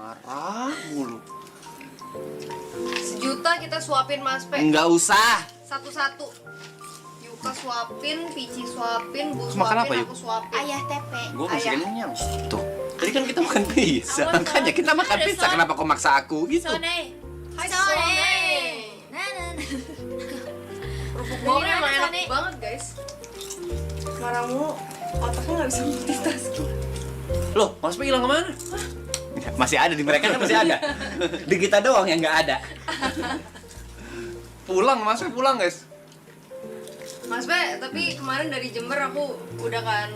Marah mulu. Sejuta kita suapin Mas Pe. Enggak usah. Satu-satu. Yuka suapin, Pici suapin, Bu Makan apa, suapin, Yuk? aku suapin. Ayah tepe. Gue masih Ayah. kenyang. Tuh. Tadi kan kita makan pizza. Aku Makanya kita makan ada pizza. son. Kenapa kau maksa aku gitu? Sone. Hai Sone. Sone. Nah. Kerupuk bawangnya emang Gimana, enak Sone? banget guys. Marah mulu, otaknya nggak bisa multitasking. Loh, Mas Pe hilang kemana? Masih ada di mereka kan masih ada. Di kita doang yang nggak ada. Pulang, Mas Pe pulang guys. Mas Pe, tapi kemarin dari Jember aku udah kan.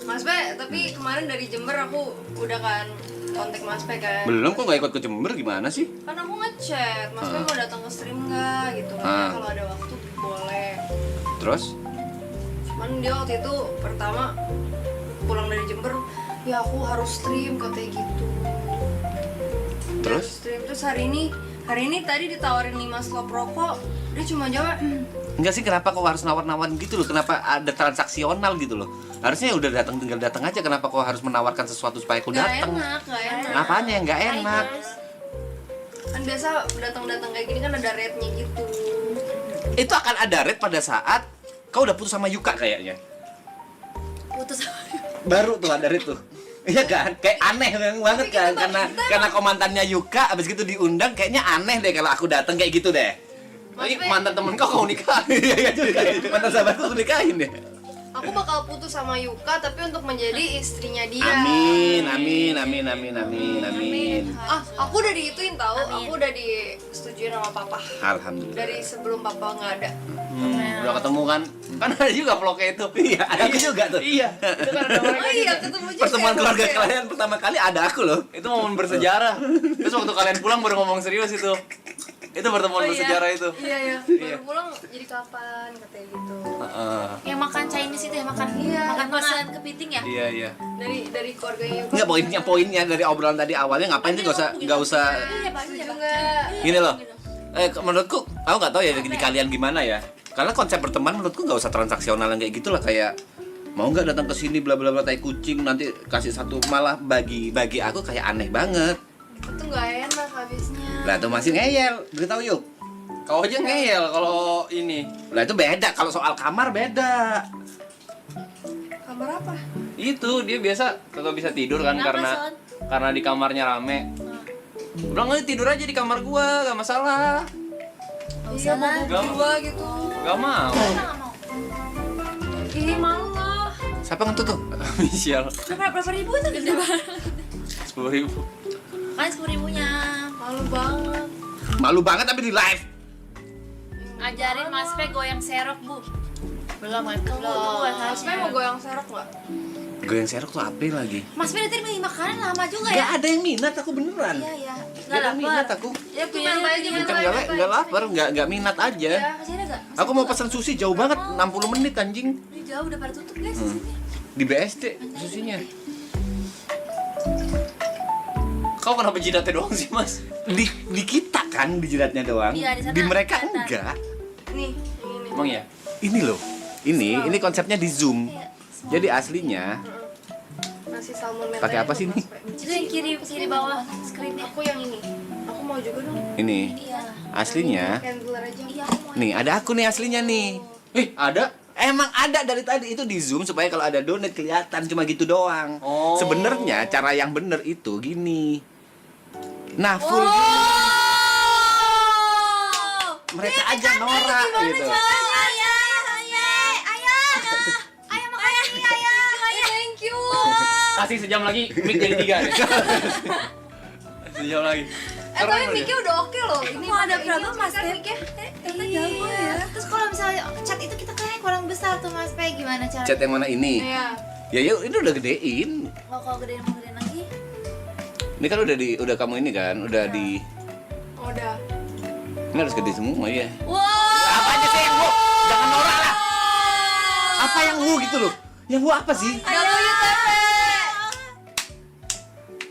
Mas Pe, tapi kemarin dari Jember aku udah kan kontak Mas Pe kan. Belum kok nggak ikut ke Jember gimana sih? Kan aku ngechat, Mas Pe mau datang ke stream nggak gitu kan? Ah. Kalau ada waktu boleh. Terus? Cuman dia waktu itu pertama pulang dari Jember, ya aku harus stream katanya gitu. Dia Terus? harus stream terus hari ini tadi ditawarin 5 slot rokok, dia cuma jawab Enggak sih, kenapa kok harus nawar-nawarin gitu loh? Kenapa ada transaksional gitu loh? Harusnya udah datang, tinggal datang aja. Kenapa kok harus menawarkan sesuatu supaya aku nggak datang? enak. Apanya yang nggak enak? Kan biasa datang-datang kayak gini kan ada rate-nya gitu. Itu akan ada rate pada saat kau udah putus sama Yuka kayaknya. Putus. Baru tuh ada rate tuh. Iya kan? Kayak aneh banget kan? Karena kau mantannya Yuka, abis gitu diundang, kayaknya aneh deh kalau aku datang kayak gitu deh. Ini Maksudnya- mantan temen kau nikahin. Iya juga. Mantan sahabatku aku nikahin deh. Aku bakal putus sama Yuka tapi untuk menjadi istrinya dia. Amin, amin, amin, amin, amin, amin. Aku udah diituin tahu, Amin. aku udah disetujuin sama papa. Alhamdulillah. Dari sebelum papa nggak ada. Udah ketemu kan? Kan ada juga vlognya itu. Iya, ada aku juga tuh. Iya. Itu kan ada mereka Oh iya, ketemu juga. Pertemuan ya, keluarga Mas, ya. kalian pertama kali ada aku loh. itu momen bersejarah. Terus waktu kalian pulang baru ngomong serius itu. Itu pertemuan bersejarah itu. Iya. Baru pulang jadi kapan katanya gitu. Heeh. Yang makan Chinese itu ya, makan makan masakan kepiting ya. Iya, iya. Dari keluarganya Yuka. Enggak, poinnya dari obrolan tadi awalnya ngapain sih nggak usah Iya, Pak. Setuju nggak? gini loh. Menurutku aku nggak tahu ya di kalian gimana ya. Karena konsep berteman menurutku nggak usah transaksional yang kayak gitulah, kayak mau nggak datang ke sini bla bla bla tai kucing nanti kasih satu, malah bagi aku kayak aneh banget. Itu nggak enak habisnya. Lah tuh masih ngeyel, beritahu yuk. Kau aja ngeyel kalau ini. Lah itu beda, kalau soal kamar beda. Kamar apa? Itu dia biasa kagak bisa tidur kan Kenapa, karena Son? karena di kamarnya rame. Udah nggak tidur aja di kamar gua, gak masalah. Iya, bobo Nggak. berdua gitu. Gak mau. Kita nggak mau. Ih, malu lah. Siapa ngentut tuh? Michelle, Berapa ribu itu gede banget. 10.000. Kan 10.000-nya. Malu banget. Malu banget tapi di live. Ajarin Mas Pe goyang serok, Bu. Belum kan? Belum. Mas Pe mau goyang serok nggak? Gue yang serok tuh apa lagi? Mas Pe tadi beli makanan lama juga Gak ya? ada yang minat, aku beneran. Iya, iya. Gak ada yang minat aku. Ya punya aja. Bukan gak lapar, gak minat aja. Ya, masih ada gak? Aku mau pesan sushi jauh banget, 60 menit anjing. Ini jauh udah pada tutup guys di sini. Di BSD susinya. Kau kenapa jidatnya doang sih, Mas? Di kita kan di jidatnya doang. Iya, di sana Di mereka kelihatan. enggak. Nih, ini. Emang ya? Ini loh. Ini konsepnya di Zoom. Iya. Jadi aslinya Nasi salmon merah. Pakai apa sih nih? Itu yang kiri bawah screennya. Aku yang ini. Aku mau juga dong. ini Iya. aslinya. Candler aja. Iya, aku mau. Nih, ada aku nih aslinya nih. Ada? Emang ada dari tadi, itu di Zoom supaya kalau ada donate kelihatan, cuma gitu doang. Oh. Sebenarnya cara yang bener itu gini. Nah, full Oh. gini. Mereka aja norak gitu. Thank you. Kasih sejam lagi, mic jadi 3 nih. Sejam lagi. Tapi mic-nya udah oke loh. Ini Mau ada pakai berapa, ini Mas, kan Teh? mic-nya. Ternyata jago ya. Terus kalau misalnya chat itu kita kayaknya kurang besar tuh Mas Pe, gimana cara? Chat yang mana ini? Iya. Ya ini udah gedein. Kalau gedein mau gedein lagi? Ini kan udah kamu ini kan, udah di Udah. ini harus gede semua ya. Wow. Apa aja sih yang wu? Jangan norak lah. Apa yang wu gitu loh? Yang wu apa sih?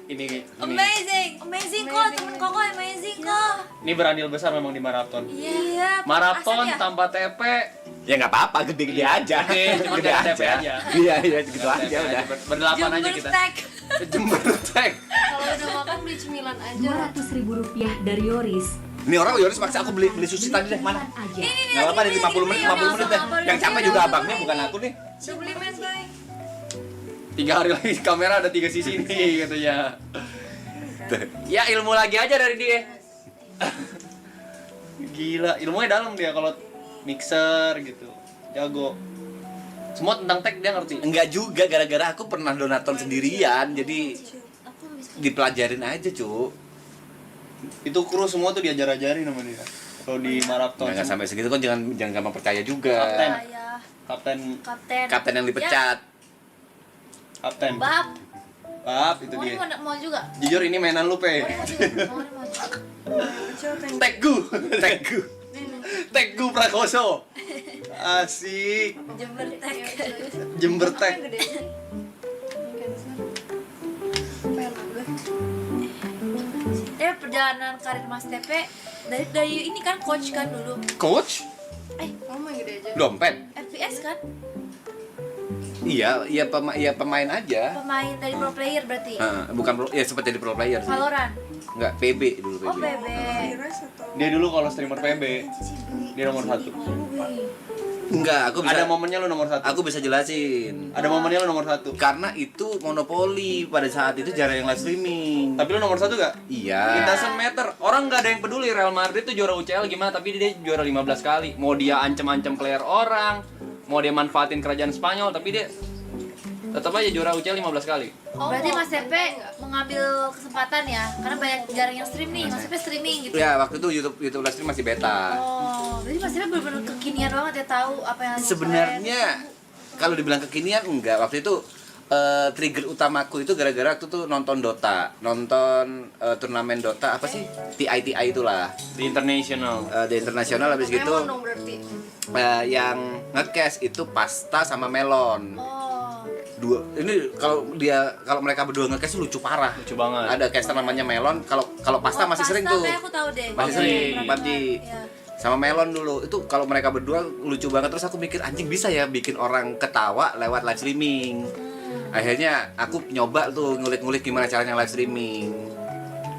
Ini Amazing kok, temen Koko amazing kok. ini berandil besar memang di maraton. Iya. Maraton asal ya? tanpa TP Ya nggak apa-apa, gede-gede aja. Gede, cuma Gede nggak TP aja. Iya, gitu aja udah. Berdelapan aja kita. Jember Tech. Kalau udah makan beli cemilan aja. Rp200.000 dari Yoris. Ini orang Yoris maksa aku beli sushi tadi deh, mana? Aja. Nggak apa-apa deh 50 menit deh. Yang capek juga abangnya bukan aku nih. Udah beli menteng. 3 hari lagi kamera ada 3 sisi nih katanya. Ya ilmu lagi aja dari dia. Gila, ilmunya dalam dia kalau mixer gitu. Jago. Semua tentang tech dia ngerti. Enggak juga, gara-gara aku pernah donaton sendirian, jadi dipelajarin aja, Cuk. Itu kru semua tuh diajar-ajarin sama dia. Kalau di maraton Nggak sampai segitu kan, jangan gampang percaya juga. Kapten. Ya, Kapten Kapten yang dipecat. kapten. Bab, Bab itu mau dia. mau juga. Jujur ini mainan lu, Pe. Mau juga. Kecil teng. Tegu. Tegu. Tegu Prakoso. Asik. Jember Tech. Jember Tech. Yang gede sih. Cancer. Pengen gue. Perjalanan karir Mas Tepe dari ini kan coach kan dulu. Coach? Kamu yang gede aja. Dompet? FPS kan? Iya, pemain aja. Pemain dari pro player berarti. Bukan ya seperti jadi pro player sih. Valorant. Enggak, PB dulu Oh, PB. PB. Virus atau Dia dulu kalau streamer PB, dia nomor 1. Enggak, aku bisa Ada momennya lu nomor 1. aku bisa jelasin. Ada momennya lu nomor 1. Karena itu monopoli pada saat itu jarang yang live streaming. Tapi lu nomor 1 gak? Iya. It doesn't matter. Orang gak ada yang peduli Real Madrid tuh juara UCL gimana, tapi dia juara 15 kali. Mau dia ancem-ancem player orang, mau dia manfaatin kerajaan Spanyol, tapi dia tetap aja juara UCL 15 kali. Berarti Mas Tepe mengambil kesempatan ya, karena banyak jarang yang stream nih. Mas Tepe streaming gitu. Ya, waktu itu YouTube live stream masih beta. Oh, berarti Mas Tepe benar-benar kekinian banget ya, tahu apa yang lagi Sebenarnya kalau dibilang kekinian enggak. Waktu itu trigger utamaku itu gara-gara aku tuh nonton Dota, nonton turnamen Dota apa sih? TI itulah. Di international. The International habis gitu Pokemon dong berarti. yang nge-cash itu Pasta sama Melon. Oh. Ini kalau mereka berdua nge-cash tuh lucu parah. Lucu banget. Ada caster namanya Melon, kalau Pasta Oh, masih sering Pasta tuh. kayak aku tahu deh. Masih Iya, sering, pernah PUBG. dengar. Iya. Sama Melon dulu itu kalau mereka berdua lucu banget, terus aku mikir anjing bisa ya bikin orang ketawa lewat live streaming. Akhirnya aku nyoba tuh ngulik-ngulik gimana caranya live streaming.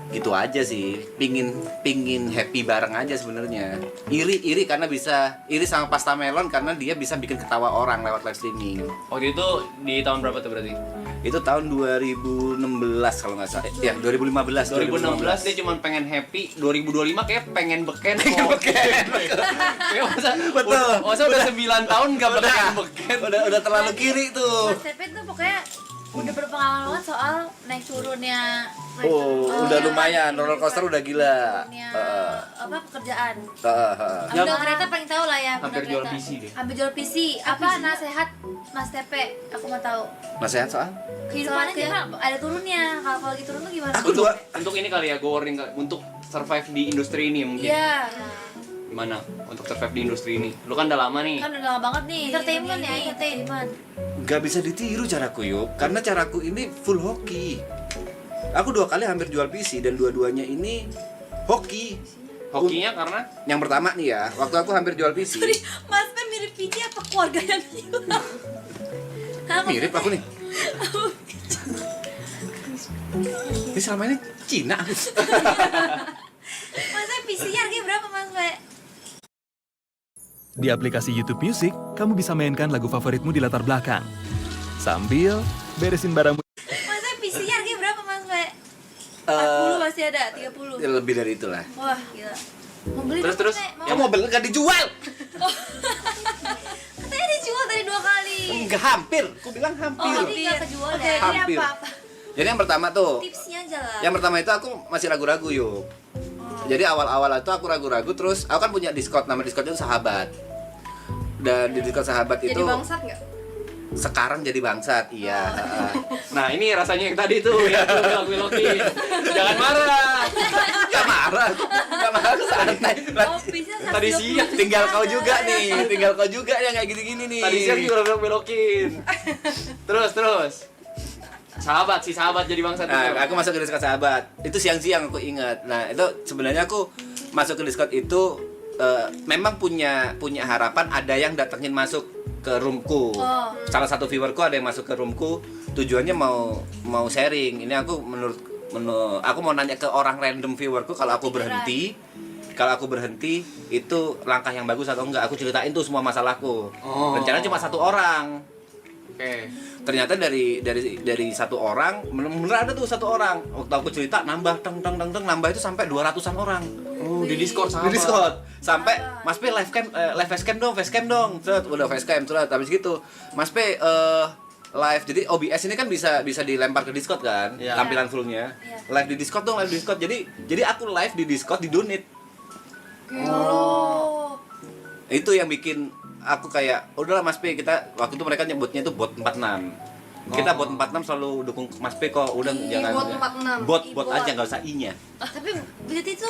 Gitu aja sih, pingin happy bareng aja sebenarnya. Iri karena bisa iri sama Pasta Melon karena dia bisa bikin ketawa orang lewat live streaming. Waktu itu di tahun berapa tuh berarti? Itu tahun 2016 kalau nggak salah. Ya, 2015. 2016 dia cuma pengen happy, 2025 kayak pengen beken. Kayak masa udah 9 tahun gak beken. Udah terlalu kiri tuh. Mas Tepe tuh pokoknya udah berpengalaman banget soal naik turunnya. Udah lumayan, roller coaster udah gila. Turunnya apa pekerjaan. Ya, Udah kereta paling tahu lah ya. Hampir Bunda jual Kereta. PC deh. Hampir jual PC. Apa nasihat Mas Tepe? Aku mau tahu. nasihat soal? Kehidupannya gimana? Ada turunnya. Kalau lagi turun tuh gimana? Aku dua. Untuk ini kali ya, gue warning kali. Untuk survive di industri ini mungkin. Iya. Gimana? Untuk survive di industri ini. Lu kan udah lama nih. Kan udah lama banget nih. Entertainment ya, entertainment. Gak bisa ditiru caraku yuk, karena caraku ini full hoki. Aku 2 kali hampir jual PC dan dua-duanya ini hoki. Hokinya karena Yang pertama nih ya, waktu aku hampir jual PC. Mas Pe mirip PC apa keluarga yang hilang? Mirip aku nih. Ini selama ini Cina. Mas Pe PC-nya harganya berapa Mas Pe? Di aplikasi YouTube Music, kamu bisa mainkan lagu favoritmu di latar belakang. Sambil beresin barangmu. Mas Pe PC-nya harganya berapa Mas Pe? 40 masih ada, 30. Ya, lebih dari itulah. Wah, gila. Mau beli Terus, dong, terus? Pe? Mau? Kamu mau beli gak dijual? Katanya dijual tadi 2 kali. Enggak, hampir. Aku bilang Oh, hampir. jadi nggak kejual Oke, ya? ini Hampir. apa? Jadi yang pertama tuh, Tipsnya aja lah. yang pertama itu aku masih ragu-ragu yuk. Jadi awal-awal itu aku ragu-ragu, terus aku kan punya Discord, nama Discordnya itu Sahabat. Dan di Discord Sahabat Jadi itu bangsat nggak? sekarang jadi bangsat, iya. nah ini rasanya yang tadi tuh yang lu belok-belokin. Jangan marah. Gak marah, gak marah, santai. Oh, PC-nya Tadi siang Tinggal kau juga nih, tinggal kau juga yang kayak gini-gini nih. Tadi siang juga belok-belokin. Terus. Sahabat jadi bangsa tuh. Nah, aku masuk ke Discord Sahabat. Itu siang-siang aku ingat. Nah, itu sebenarnya aku masuk ke Discord itu memang punya harapan ada yang datengin masuk ke roomku. Salah satu viewerku ada yang masuk ke roomku, tujuannya mau sharing. Ini aku aku mau nanya ke orang random viewerku kalau aku berhenti itu langkah yang bagus atau enggak. Aku ceritain tuh semua masalahku. Rencananya cuma satu orang. Oke. Ternyata dari satu orang, bener ada tuh satu orang. Waktu aku cerita nambah nambah itu sampai 200-an orang. Oh, di Discord sama. Di Discord. Sampai Mas P live facecam dong. Terus udah facecam terus habis gitu. Mas P live. Jadi OBS ini kan bisa dilempar ke Discord kan, Iya. tampilan fullnya. Live di Discord dong, live di Discord. Jadi aku live di Discord di donate. Itu yang bikin aku kayak udahlah Mas P, kita waktu itu mereka nyebutnya itu bot 46. Kita bot 46 selalu dukung Mas P kok. Udah jangan bot 46. Bot aja enggak usah i-nya. Tapi berarti itu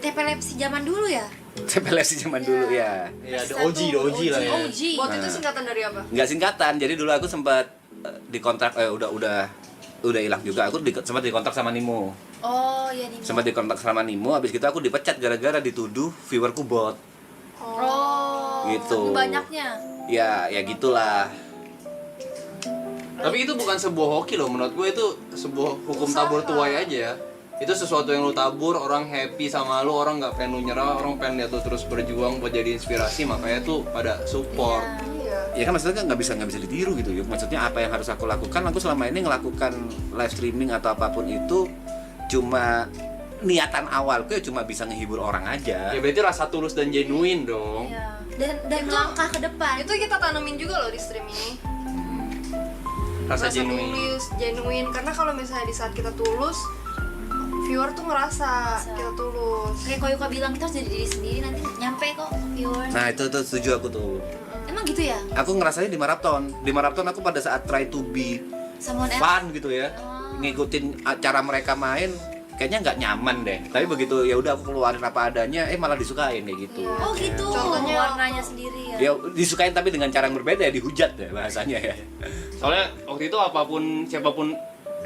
TPLFC zaman dulu ya? TPLFC zaman dulu ya. Ya, the OG lah ya. OG. Bot itu singkatan dari apa? Enggak singkatan. Jadi dulu aku sempat dikontrak udah hilang juga. Aku sempat dikontrak sama Nimo. Oh, iya nih. Sempat dikontrak sama Nimo, habis gitu aku dipecat gara-gara dituduh viewerku bot. Oh. Gitu. Saking banyaknya. Ya gitulah. Tapi itu bukan sebuah hoki loh, menurut gue itu sebuah hukum tabur tuai aja. Itu sesuatu yang lu tabur, orang happy sama lu, orang nggak pengen lu nyerah, orang pengen lihat lu terus berjuang buat jadi inspirasi, makanya tuh pada support. Ya kan maksudnya kan nggak bisa ditiru gitu ya. Maksudnya apa yang harus aku lakukan? Aku selama ini ngelakukan live streaming atau apapun itu cuma niatan awalku ya cuma bisa ngehibur orang aja. Ya berarti rasa tulus dan genuine dong. Iya. Dan melangkah ke depan. Itu kita tanemin juga loh di stream ini. Rasa genuine. tulus, genuine. Karena kalau misalnya di saat kita tulus, viewer tuh ngerasa kita tulus. Kayak Koyuka bilang, kita harus jadi diri sendiri, nanti nyampe kok viewers. Nah itu setuju aku tuh. Emang gitu ya? Aku ngerasanya di maraton aku pada saat try to be Someone else? fun gitu ya, ngikutin cara mereka main kayaknya nggak nyaman deh. Tapi begitu ya udah aku keluarin apa adanya, malah disukain kayak gitu. Oh gitu. Contohnya warnanya sendiri ya. Ya disukain tapi dengan cara yang berbeda ya, dihujat ya bahasanya ya. Soalnya waktu itu siapapun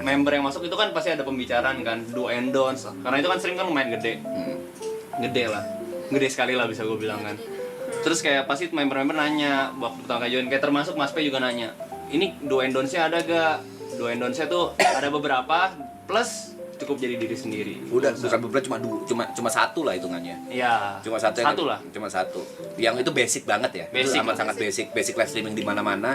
member yang masuk itu kan pasti ada pembicaraan kan, do and don'ts. Karena itu kan sering kan lumayan gede. Gede sekali lah bisa gue bilang kan. Terus kayak pasti member-member nanya waktu pertama kali join, kayak termasuk Mas P juga nanya, ini do and don'ts-nya ada gak? Do and don'ts-nya tuh ada beberapa, plus cukup jadi diri sendiri. Udah bukan beberapa, cuma satu lah hitungannya. Iya. Cuma satu lah. Cuma satu. Yang itu basic banget ya. Basic Itu amat sangat basic live streaming di mana-mana.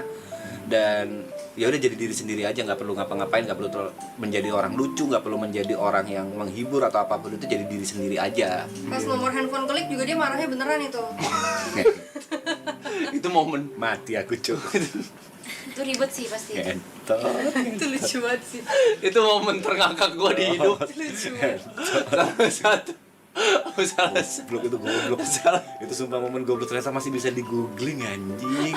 Dan ya udah jadi diri sendiri aja, nggak perlu ngapa-ngapain, nggak perlu menjadi orang lucu, nggak perlu menjadi orang yang menghibur atau apapun, itu jadi diri sendiri aja. Pas nomor handphone klik juga dia marahnya beneran itu. Itu momen Mati aku cuy. Itu ribet sih pasti. Entot. Itu lucu banget sih. itu momen terngakak gue di hidup. Salah satu. Goblok itu goblok. Itu sumpah momen goblok, ternyata masih bisa di googling anjing.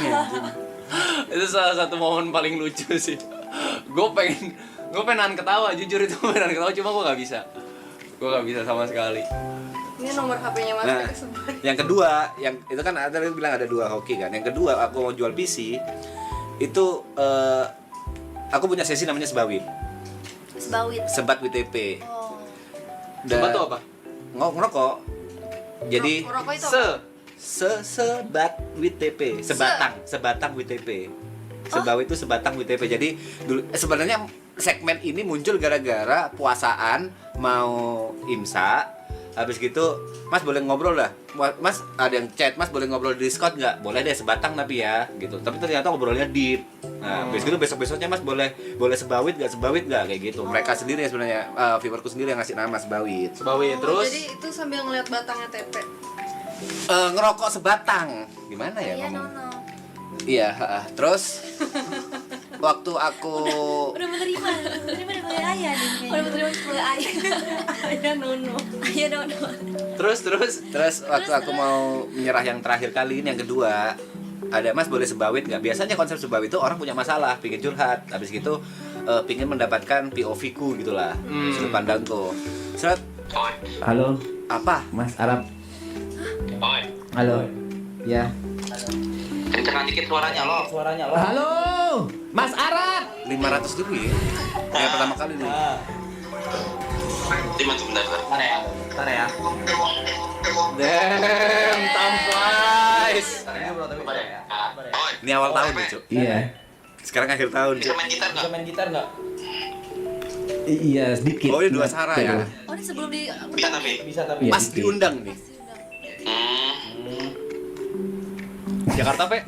Itu salah satu momen paling lucu sih. Gue pengen nahan ketawa, jujur itu pengen nahan ketawa, cuma gue nggak bisa sama sekali. Ini nomor HP-nya Mas Nah, kesebar. yang kedua, yang itu kan ada bilang ada dua hoki kan. Yang kedua aku mau jual PC itu aku punya sesi namanya sebawit. Sebat WTP. Oh. Sebat tuh apa? Ngerokok. Jadi Ngerokok itu apa? sebat WTP, sebatang WTP. Sebawit itu sebatang WTP. Jadi dulu sebenarnya segmen ini muncul gara-gara puasaan mau imsak. Habis gitu, Mas boleh ngobrol lah. Mas ada yang chat, Mas boleh ngobrol di Discord nggak? Boleh deh, sebatang tapi ya, gitu. Tapi ternyata ngobrolnya deep. Nah, habis gitu besok-besoknya Mas boleh sebawit nggak kayak gitu. Mereka sendiri ya sebenarnya, viewerku sendiri yang ngasih nama sebawit. Sebawit terus. Jadi itu sambil ngeliat batangnya TP. Ngerokok sebatang. Gimana ya Iya, ngomong? Nono. Iya, terus waktu aku Udah menerima dari ayah nih. Udah menerima dari ayah. Ayah Nono. Ayah Nono. Terus waktu aku mau menyerah yang terakhir kali ini, yang kedua, ada Mas boleh sebawit nggak? Biasanya konsep sebawit itu orang punya masalah, pingin curhat, habis gitu pingin mendapatkan POV-ku gitulah, sudut pandangku. Seret, Halo, apa? Mas Arab. Halo. Ya. Kencengkan dikit suaranya lo. Halo, Mas Arab. 500 ribu ya? Yang pertama kali nih. Timan sebentar. Bentar ya. Damn, Tamplies. Ini awal tahun nih, Cuk. Iya. Sekarang akhir tahun, Bisa Cuk. main gitar nggak? Main gitar nggak? Iya, sedikit. Oh, ini dua Sarah ya. Oh ini sebelum di Bisa tapi. Bisa tapi. Iya, Pas sedikit. diundang nih. Jakarta, Pe.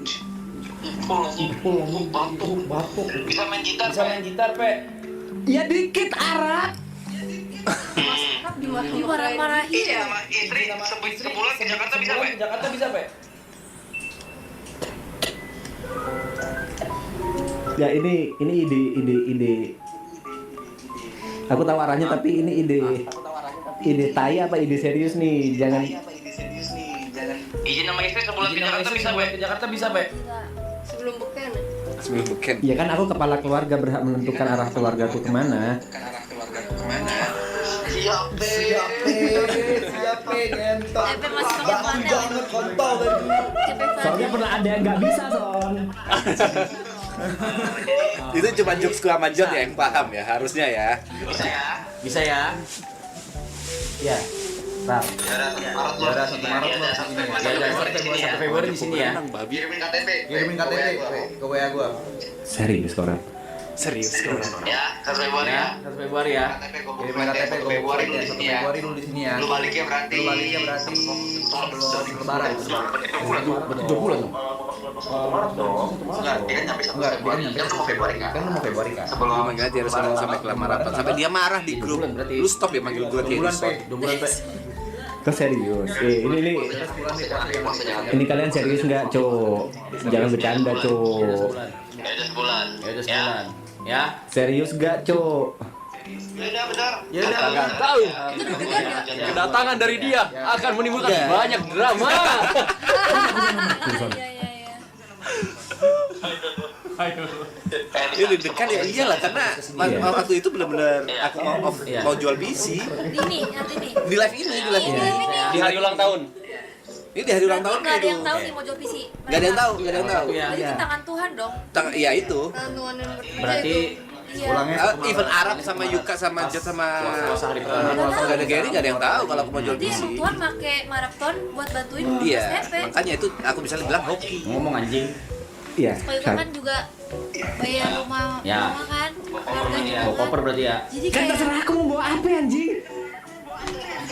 Batuk. Bisa main gitar. Bisa main gitar, Pe. Ya dikit Arab. dimarah-marahin. Iya, sama istri sebulan ke Jakarta bisa, Pak? Jakarta bisa, Pe. Ya ini ide. Aku tahu arahnya tapi ini ide tai apa ide serius nih? Jangan. Izin sama istri sebulan ke Jakarta bisa, Pak? Ke Jakarta bisa, Pe. Sebelum beken. Sebelum weekend. Ya kan aku kepala keluarga berhak menentukan arah keluargaku kemana. Siap, Epe masih pakai pandang. Soalnya pernah ada yang nggak bisa Son. Itu cuma jokesku sama John ya yang paham ya, harusnya ya. Bisa ya? Bisa ya. Ya. Rap. Juara 1 Maret lo. Ya, 1 Februari di sini ya. Kirimin KTP. Kirimin KTP ke WA gua. Serius orang. Serius Ya, 1 Februari ya. 1 Februari ya. KTP gua Kirimin KTP ke Februari Februari lu di sini ya. Februari lu di sini ya. Lu baliknya berarti. Sebelum lebaran. Berarti 2 bulan dong. Enggak, dia kan nyampe 1 Enggak, Februari. dia Kan lu mau Februari kan? Kan lu mau Februari kan? Sebelum Lu manggil dia harus sampai ke maraton. Sampai dia marah di grup. bulan berarti. Lu stop ya manggil gue 2 kayak bulan, gitu. Pe. 2 bulan, Pe. Kok serius? Ini puasa jangan. ini kalian serius nggak, Cok? Jangan bercanda, Cok. Ya udah sebulan. Ya udah sebulan. Ya. Serius nggak, Cok? Ya udah benar. Ya udah. Nggak tahu. Kedatangan dari dia akan menimbulkan banyak drama. Ini deg-degan ya iyalah karena Iya. waktu itu benar-benar aku mau jual PC Ini nanti nih. di live ini. Di hari ulang tahun. Ini di hari ulang tahun Nggak ada yang itu. tahu nih mau jual PC. Gak ada yang tahu, gak ada yang tahu. Ya. Berarti itu tangan Tuhan dong. Iya itu. Tuhan dan bertiga Berarti itu. Iya. Pulangnya Even Arab sama Yuka sama Jet sama puasa hari pertama. gak ada Gary gak ada yang tahu kalau aku mau jual Berarti PC. emang Tuhan pakai maraton buat bantuin Iya, Mas Tepe. makanya itu aku bisa bilang hoki. Ngomong anjing. Iya. Supaya Tuhan kan juga bayar rumah Ya. kan, keluarga juga Bawa kan. koper berarti ya. Jadi Kan kayak terserah aku mau bawa apa anjing.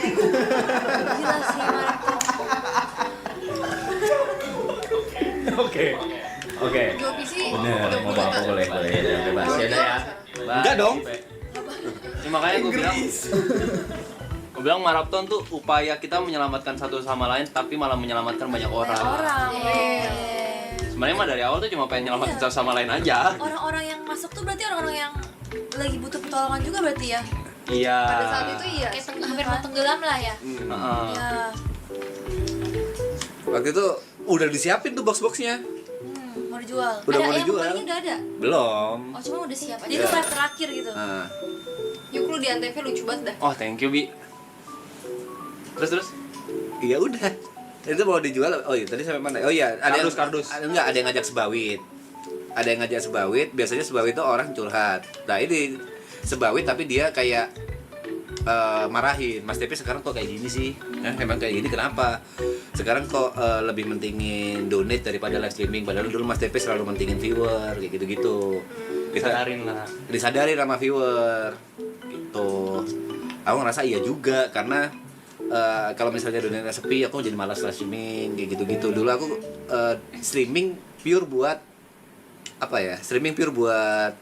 gila sih maraton. Oke. Jual PC. Bener, mau bawa apa boleh ya, bebas ya udah ya. Enggak dong. Ya, makanya gue bilang maraton tuh upaya kita menyelamatkan satu sama lain tapi malah menyelamatkan banyak orang. Orang. Iya. Sebenarnya mah dari awal tuh cuma pengen nyelamatin satu sama lain aja. Orang-orang yang masuk tuh berarti orang-orang yang lagi butuh pertolongan juga berarti ya. Iya. Pada saat itu iya. Kayak hampir mau tenggelam lah ya. Heeh. Ya. Waktu itu udah disiapin tuh box-boxnya. Mau dijual. Udah ada mau yang dijual. kembalinya udah ada. Belum. Oh cuma udah siap aja. Iya. Itu pas terakhir gitu. Nah, Yuk lu di Antv lucu banget dah. Oh, thank you, Bi. Terus. iya udah. Itu mau dijual. Oh iya, tadi sampai mana? Oh iya, ada Kardus. Enggak, ada yang ngajak sebawit. Ada yang ngajak sebawit, biasanya sebawit itu orang curhat. Nah, ini sebawit tapi dia kayak marahin. Mas Tepe sekarang kok kayak gini sih? Emang kayak gini kenapa? Sekarang kok lebih mentingin donate daripada live streaming. Padahal dulu Mas Tepe selalu mentingin viewer kayak gitu-gitu. Disadarin lah. Disadarin sama viewer gitu. Aku ngerasa iya juga karena kalau misalnya donate sepi aku jadi malas live streaming kayak gitu-gitu. Dulu aku streaming pure buat apa ya? Streaming pure buat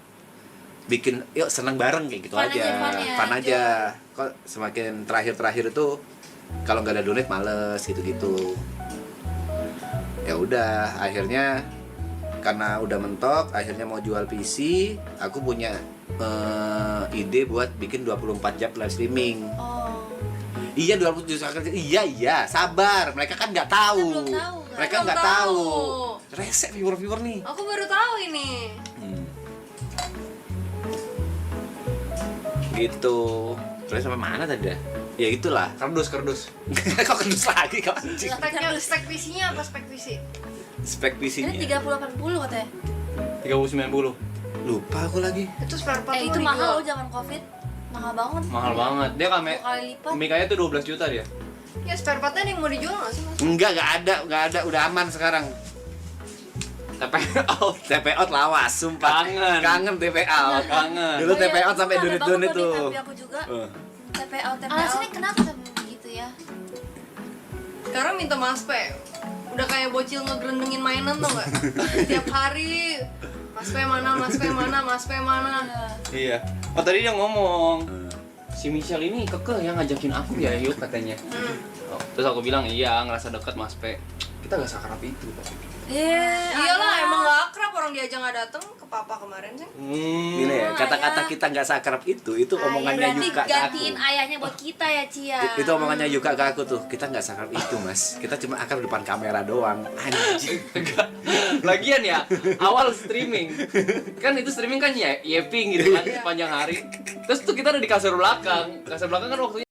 bikin yuk senang bareng kayak gitu Fun aja. aja, fun ya. Fun aja. Kok semakin terakhir itu kalau nggak ada donate males gitu-gitu. Ya udah, akhirnya karena udah mentok, akhirnya mau jual PC, aku punya ide buat bikin 24 jam live streaming. Oh. Iya 27 jam. Iya, sabar. Mereka kan nggak tahu. Kita belum tahu, kan? Mereka Belum nggak tahu. tahu. Resek viewer nih. Aku baru tahu ini. Gitu. Terus sampai mana tadi dah? Ya itulah. Kardus. Kok kedus lagi kau anjing. Spek PC-nya apa spek PC? Spek PC-nya. Ini 3080 katanya. 3090. Lupa aku lagi. Itu spare part Itu mahal loh zaman Covid. Mahal banget. Mahal banget. Dia 2 kali lipat. Mikanya tuh 12 juta dia. Ya spare partnya ada yang mau dijual nggak sih mas? Enggak ada, udah aman sekarang. TP out lawas, sumpah. Kangen TP out. Kangen. Dulu TP out sampai Ada dunit-dunit banget tuh. Tapi aku juga TP out. Alasannya kenapa sampai begitu ya? Sekarang minta maspe. Udah kayak bocil ngegerendengin mainan tuh nggak? Tiap hari maspe mana. Iya. Oh tadi dia ngomong si Michelle ini kekeh yang ngajakin aku ya yuk katanya. Oh, terus aku bilang iya ngerasa dekat Mas P. Kita gak seakrab itu. Iyalah emang nggak akrab, orang dia aja nggak dateng ke papa kemarin sih. Gini ya, kata-kata kita nggak sakrab itu omongannya Berarti Yuka ke aku. gantiin ayahnya buat kita ya Cia. Itu omongannya Yuka ke aku tuh. Kita nggak sakrab itu mas. Kita cuma akrab depan kamera doang. Anjing. Lagian ya awal streaming kan itu streaming kan ya yeping gitu kan sepanjang hari. Terus tuh kita ada di kasur belakang. Kasur belakang kan waktunya